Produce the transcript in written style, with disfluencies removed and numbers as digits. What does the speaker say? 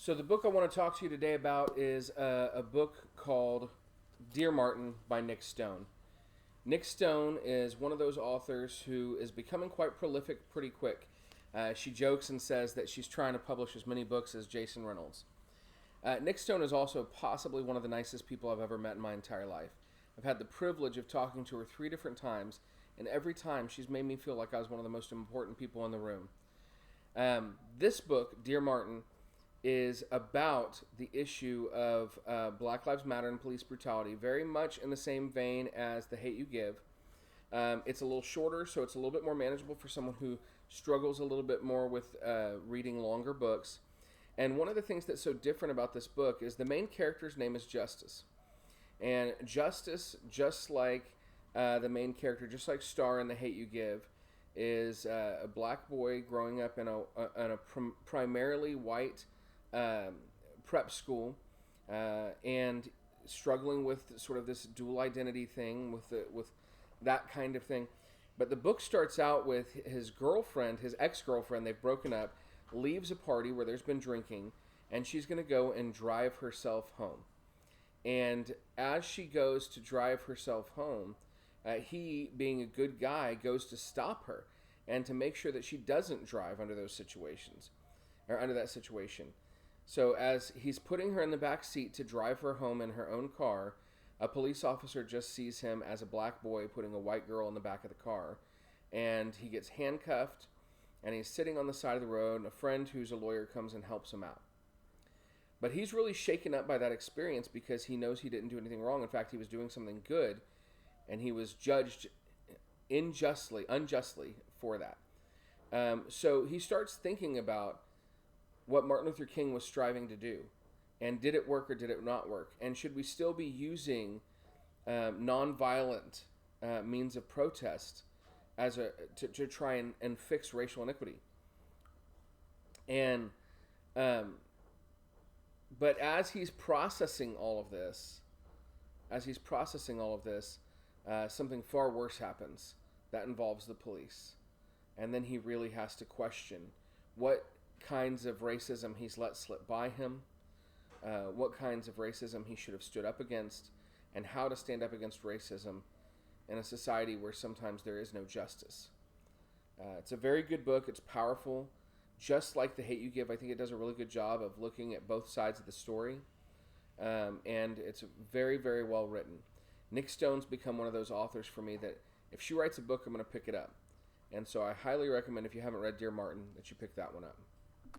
So the book I want to talk to you today about is a book called Dear Martin by Nic Stone. Nic Stone is one of those authors who is becoming quite prolific pretty quick. She jokes and says that she's trying to publish as many books as Jason Reynolds. Nic Stone is also possibly one of the nicest people I've ever met in my entire life. I've had the privilege of talking to her 3 different times, and every time she's made me feel like I was one of the most important people in the room. This book, Dear Martin, is about the issue of Black Lives Matter and police brutality, very much in the same vein as The Hate You Give. It's a little shorter, so it's a little bit more manageable for someone who struggles a little bit more with reading longer books. And one of the things that's so different about this book is the main character's name is Justice. And Justice, just like the main character, just like Star in The Hate You Give, is a black boy growing up in a primarily white prep school and struggling with sort of this dual identity thing, with that kind of thing. But the book starts out with his girlfriend, his ex-girlfriend, they've broken up, leaves a party where there's been drinking, and she's going to go and drive herself home. And as she goes to drive herself home, he, being a good guy, goes to stop her and to make sure that she doesn't drive under those situations, or under that situation. So as he's putting her in the back seat to drive her home in her own car, a police officer just sees him as a black boy putting a white girl in the back of the car, and he gets handcuffed, and he's sitting on the side of the road, and a friend who's a lawyer comes and helps him out. But he's really shaken up by that experience because he knows he didn't do anything wrong. In fact, he was doing something good, and he was judged unjustly for that. So he starts thinking about what Martin Luther King was striving to do, and did it work or did it not work? And should we still be using nonviolent means of protest as to try and fix racial inequity? And but as he's processing all of this, something far worse happens that involves the police. And then he really has to question what kinds of racism he's let slip by him, what kinds of racism he should have stood up against, and how to stand up against racism in a society where sometimes there is no justice. It's a very good book. It's powerful. Just like The Hate You Give, I think it does a really good job of looking at both sides of the story. And it's very, very well written. Nic Stone's become one of those authors for me that if she writes a book, I'm going to pick it up. And so I highly recommend, if you haven't read Dear Martin, that you pick that one up.